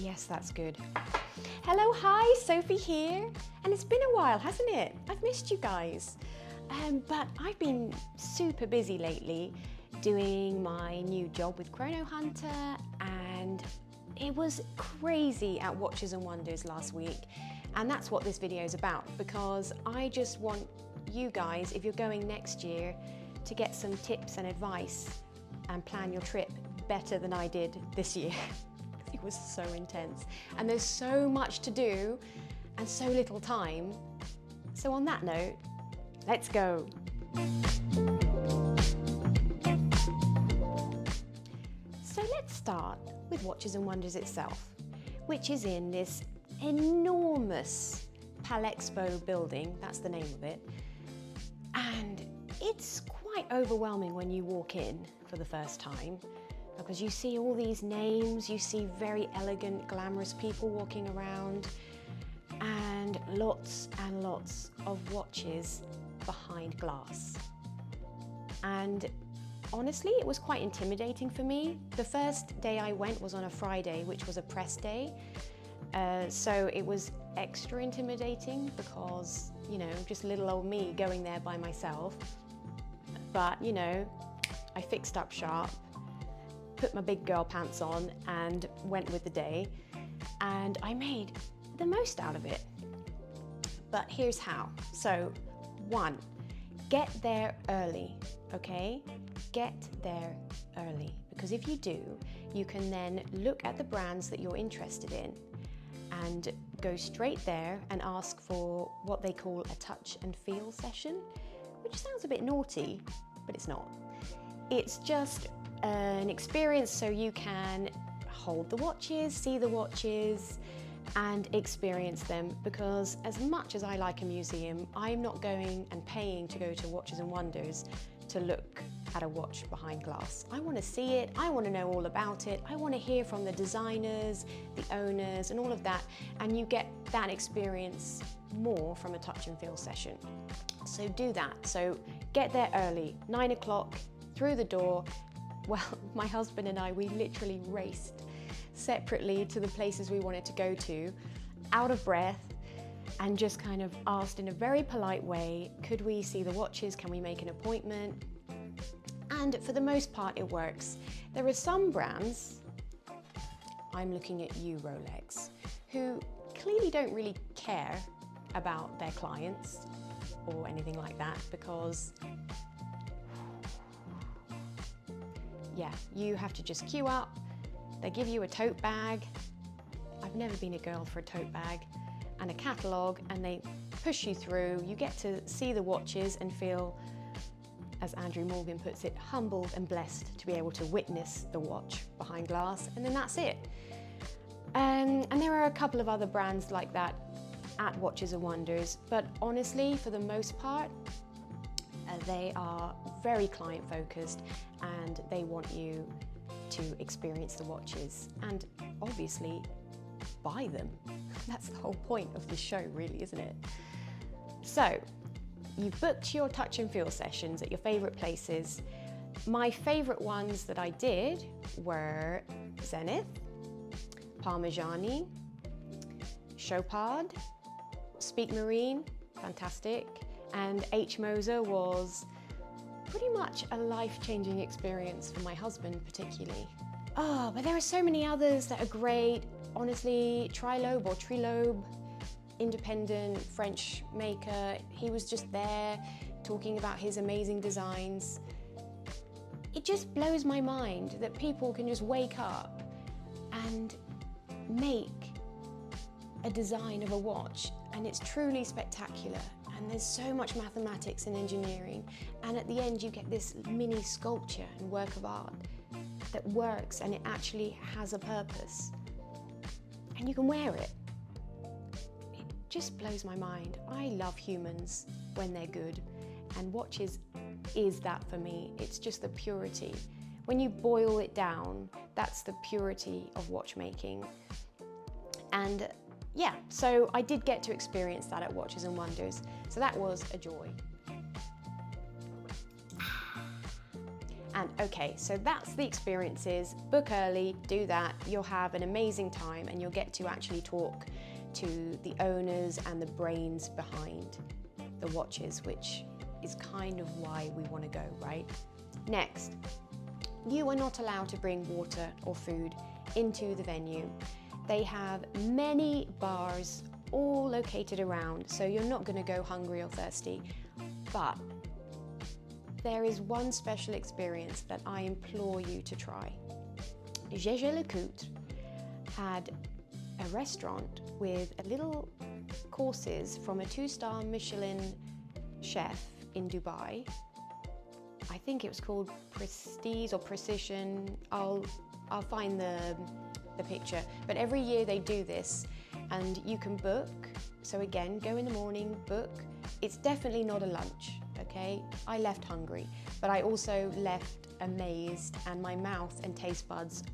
Yes, that's good. Hello, hi, Sophie here. And it's been a while, hasn't it? I've missed you guys. But I've been super busy lately doing my new job with Chrono Hunter, and it was crazy at Watches and Wonders last week. And that's what this video is about, because I just want you guys, if you're going next year, to get some tips and advice and plan your trip better than I did this year. It was so intense. And there's so much to do and so little time. So on that note, let's go. So let's start with Watches and Wonders itself, which is in this enormous Expo building, that's the name of it. And it's quite overwhelming when you walk in for the first time, because you see all these names, you see very elegant, glamorous people walking around, and lots of watches behind glass. And honestly, it was quite intimidating for me. The first day I went was on a Friday, which was a press day. So it was extra intimidating because, you know, just little old me going there by myself. But, you know, I fixed up sharp, put my big girl pants on and went with the day. And I made the most out of it. But here's how. So, 1, get there early, okay? Get there early. Because if you do, you can then look at the brands that you're interested in and go straight there and ask for what they call a touch and feel session, which sounds a bit naughty, but it's not. It's just an experience so you can hold the watches, see the watches, and experience them, because as much as I like a museum, I'm not going and paying to go to Watches and Wonders to look at a watch behind glass. I want to see it, I want to know all about it, I want to hear from the designers, the owners, and all of that, and you get that experience more from a touch and feel session. So do that. So get there early, 9 o'clock, through the door. Well, my husband and I, we literally raced separately to the places we wanted to go to, out of breath, and just kind of asked in a very polite way, could we see the watches? Can we make an appointment? And for the most part, it works. There are some brands, I'm looking at you, Rolex, who clearly don't really care about their clients or anything like that, because yeah, you have to just queue up, they give you a tote bag. I've never been a girl for a tote bag, and a catalogue, and they push you through. You get to see the watches and feel, as Andrew Morgan puts it, humbled and blessed to be able to witness the watch behind glass, and then that's it. And there are a couple of other brands like that at Watches and Wonders, but honestly, for the most part, they are very client focused and they want you to experience the watches and obviously buy them. That's the whole point of the show, really, isn't it? So you've booked your touch and feel sessions at your favorite places. My favorite ones that I did were Zenith, Parmigiani, Chopard, Speak Marine, fantastic, and H. Moser was pretty much a life-changing experience for my husband particularly. Oh, but there are so many others that are great. Honestly, Trilobe or Trilobe, independent French maker, he was just there talking about his amazing designs. It just blows my mind that people can just wake up and make a design of a watch, and it's truly spectacular. And there's so much mathematics and engineering, and at the end you get this mini sculpture and work of art that works, and it actually has a purpose. And you can wear it. It just blows my mind. I love humans when they're good, and watches is that for me. It's just the purity. When you boil it down, that's the purity of watchmaking. And yeah, so I did get to experience that at Watches and Wonders, so that was a joy. And okay, so that's the experiences. Book early, do that. You'll have an amazing time and you'll get to actually talk to the owners and the brains behind the watches, which is kind of why we want to go, right? Next, you are not allowed to bring water or food into the venue. They have many bars all located around, so you're not going to go hungry or thirsty. But there is one special experience that I implore you to try. Gégé Le Coute had a restaurant with a little courses from a 2-star Michelin chef in Dubai. I think it was called Prestige or Precision. I'll find the picture. But every year they do this and you can book. So again, go in the morning, book. It's definitely not a lunch, okay? I left hungry, but I also left amazed and my mouth and taste buds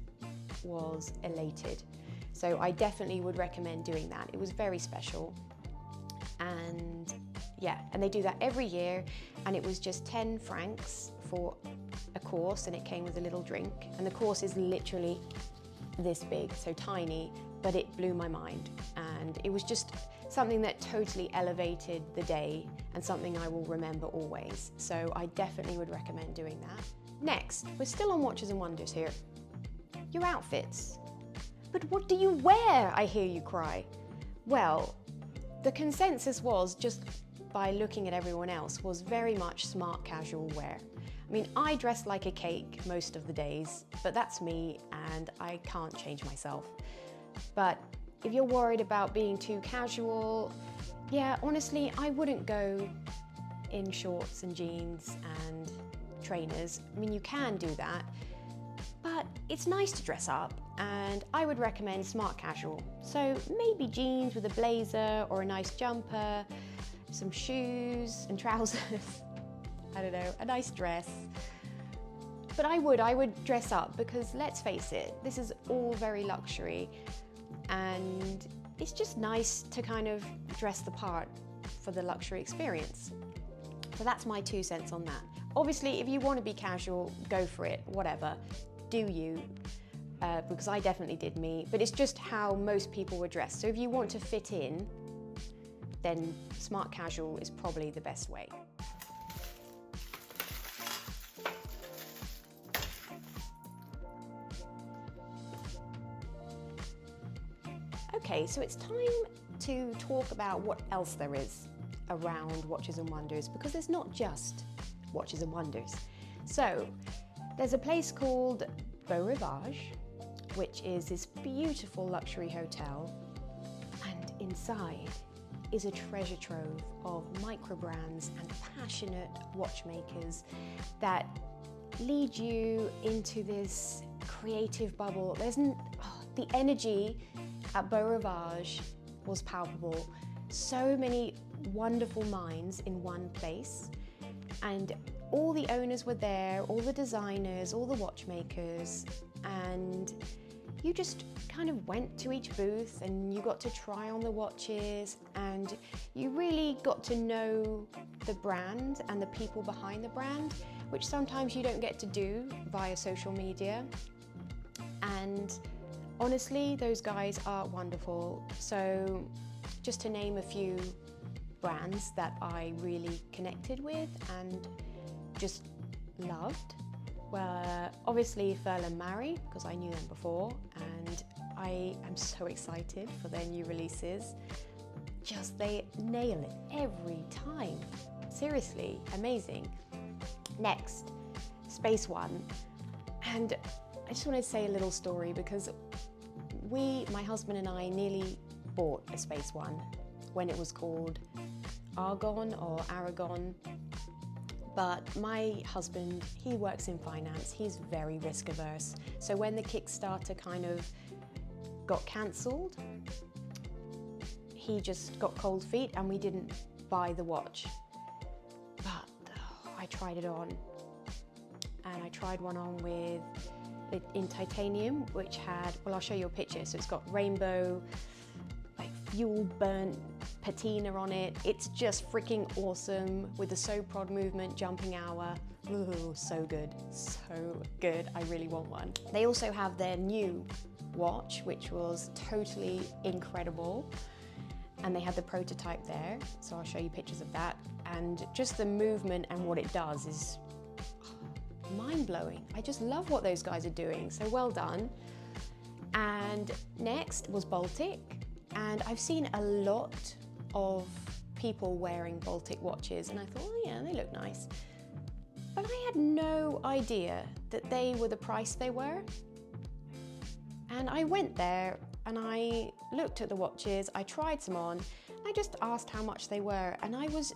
was elated. So I definitely would recommend doing that. It was very special. And yeah, and they do that every year, and it was just 10 francs for a course, and it came with a little drink. And the course is literally this big, so tiny, but it blew my mind. And it was just something that totally elevated the day and something I will remember always. So I definitely would recommend doing that. Next, we're still on Watches and Wonders here. Your outfits. But what do you wear, I hear you cry? Well, the consensus was, just by looking at everyone else, was very much smart casual wear. I mean, I dress like a cake most of the days, but that's me and I can't change myself. But if you're worried about being too casual, yeah, honestly, I wouldn't go in shorts and jeans and trainers. I mean, you can do that, but it's nice to dress up, and I would recommend smart casual. So maybe jeans with a blazer or a nice jumper, some shoes and trousers, I don't know, a nice dress. But I would dress up because let's face it, this is all very luxury and it's just nice to kind of dress the part for the luxury experience. So that's my 2 cents on that. Obviously, if you want to be casual, go for it, whatever, do you, because I definitely did me, but it's just how most people were dressed. So if you want to fit in, then smart casual is probably the best way. Okay, so it's time to talk about what else there is around Watches and Wonders, because there's not just Watches and Wonders. So there's a place called Beau Rivage, which is this beautiful luxury hotel, and inside is a treasure trove of micro brands and passionate watchmakers that lead you into this creative bubble. The energy at Beau Rivage was palpable. So many wonderful minds in one place, and all the owners were there, all the designers, all the watchmakers, and you just kind of went to each booth and you got to try on the watches, and you really got to know the brand and the people behind the brand, which sometimes you don't get to do via social media. And honestly, those guys are wonderful. So just to name a few brands that I really connected with and just loved, were obviously Furl and Mary, because I knew them before, and I am so excited for their new releases. Just they nail it every time. Seriously, amazing. Next, Space One. And I just want to say a little story, because my husband and I, nearly bought a Space One when it was called Argon or Aragon. But my husband, he works in finance, he's very risk averse. So when the Kickstarter kind of got cancelled, he just got cold feet and we didn't buy the watch. But I tried it on, and I tried one on in titanium, which had, well, I'll show you a picture. So it's got rainbow, like fuel burnt patina on it. It's just freaking awesome with the SOPROD movement, jumping hour. ooh, so good, so good. I really want one. They also have their new watch, which was totally incredible. And they had the prototype there, so I'll show you pictures of that. And just the movement and what it does is mind-blowing. I just love what those guys are doing, so well done. And next was Baltic, and I've seen a lot of people wearing Baltic watches, and I thought, oh yeah, they look nice. But I had no idea that they were the price they were. And I went there and I looked at the watches, I tried some on, I just asked how much they were, and I was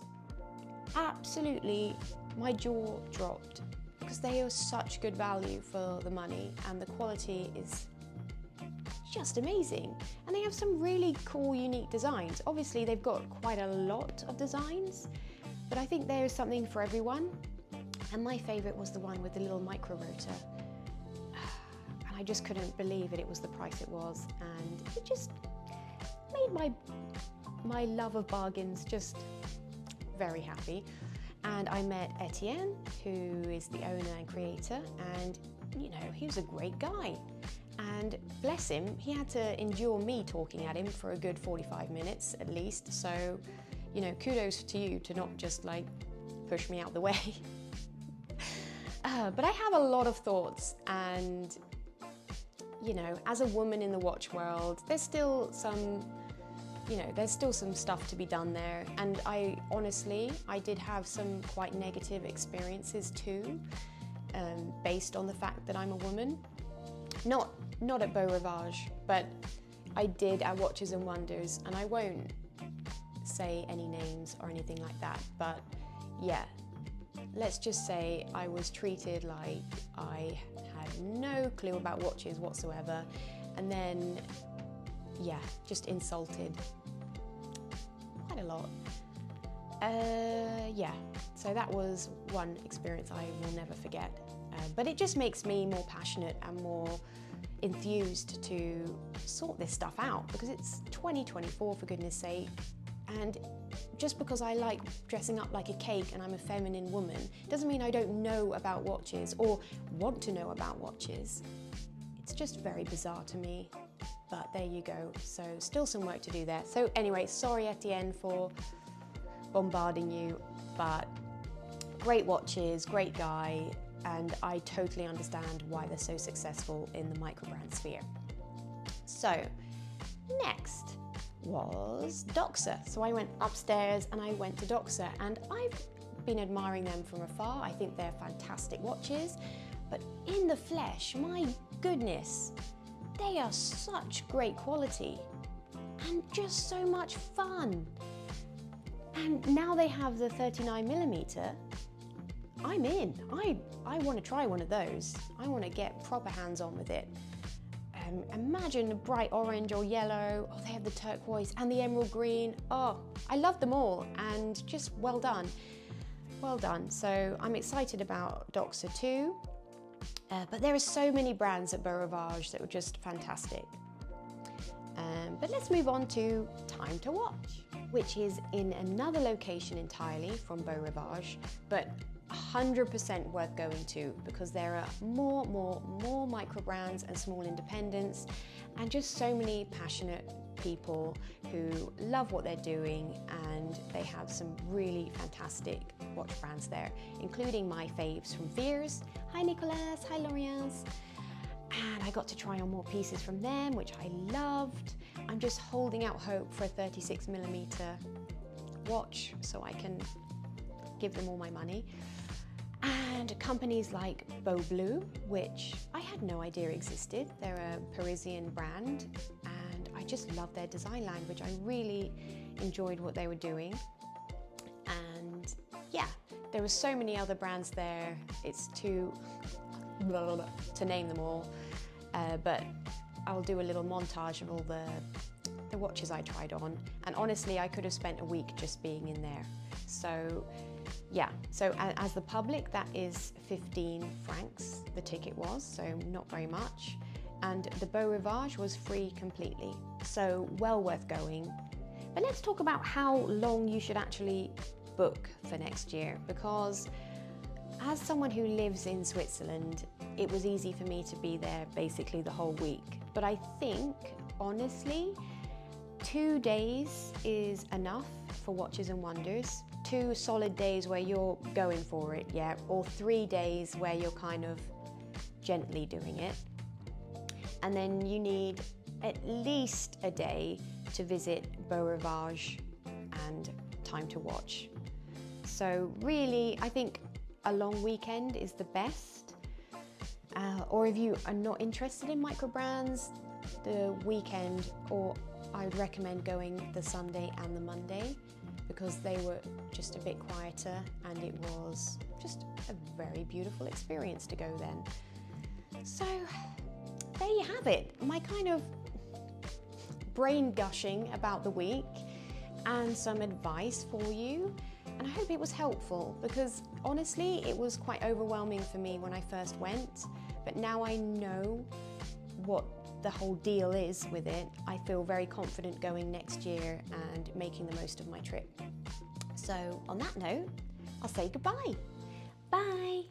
absolutely, my jaw dropped, because they are such good value for the money and the quality is just amazing. And they have some really cool, unique designs. Obviously they've got quite a lot of designs, but I think there is something for everyone. And my favorite was the one with the little micro rotor. I just couldn't believe it was the price it was, and it just made my love of bargains just very happy. And I met Etienne, who is the owner and creator, and you know, he was a great guy. And bless him, he had to endure me talking at him for a good 45 minutes at least. So, you know, kudos to you to not just like push me out the way. But I have a lot of thoughts, and you know, as a woman in the watch world, there's still some, you know, there's still some stuff to be done there. And I did have some quite negative experiences too, based on the fact that I'm a woman. Not at Beau Rivage, but I did at Watches and Wonders, and I won't say any names or anything like that, but yeah, let's just say I was treated like I had no clue about watches whatsoever, and then, yeah, just insulted quite a lot. Yeah, so that was one experience I will never forget. But it just makes me more passionate and more enthused to sort this stuff out, because it's 2024 for goodness sake, and just because I like dressing up like a cake and I'm a feminine woman doesn't mean I don't know about watches or want to know about watches. It's just very bizarre to me, but there you go. So still some work to do there. So anyway, sorry Etienne for bombarding you, but great watches, great guy, and I totally understand why they're so successful in the microbrand sphere. So next was Doxa. So I went upstairs and I went to Doxa, and I've been admiring them from afar. I think they're fantastic watches, but in the flesh, my goodness, they are such great quality and just so much fun. And now they have the 39mm. I'm in. I want to try one of those. I want to get proper hands-on with it. Imagine a bright orange or yellow. Oh, they have the turquoise and the emerald green. Oh, I love them all, and just well done. Well done. So I'm excited about Doxa too. But there are so many brands at Beau Rivage that were just fantastic. But let's move on to Time to Watch, which is in another location entirely from Beau Rivage, but 100% worth going to, because there are more micro brands and small independents, and just so many passionate people who love what they're doing, and they have some really fantastic watch brands there, including my faves from Fears. Hi Nicolas, hi Laurience. And I got to try on more pieces from them, which I loved. I'm just holding out hope for a 36mm watch so I can give them all my money. And companies like Beau Blue, which I had no idea existed. They're a Parisian brand, and I just love their design language. I really enjoyed what they were doing. And yeah, there were so many other brands there. It's too to name them all, but I'll do a little montage of all the watches I tried on, and honestly I could have spent a week just being in there. So yeah, so as the public, that is 15 francs the ticket was, so not very much, and the Beau Rivage was free completely, so well worth going. But let's talk about how long you should actually book for next year, because As someone who lives in Switzerland, it was easy for me to be there basically the whole week. But I think, honestly, 2 days is enough for Watches and Wonders. 2 solid days where you're going for it, yeah, or 3 days where you're kind of gently doing it. And then you need at least a day to visit Beau Rivage and Time to Watch. So really, I think a long weekend is the best. Or if you are not interested in micro brands, the weekend, or I would recommend going the Sunday and the Monday, because they were just a bit quieter and it was just a very beautiful experience to go then. So there you have it, my kind of brain gushing about the week and some advice for you. And I hope it was helpful, because honestly, it was quite overwhelming for me when I first went, but now I know what the whole deal is with it. I feel very confident going next year and making the most of my trip. So on that note, I'll say goodbye. Bye.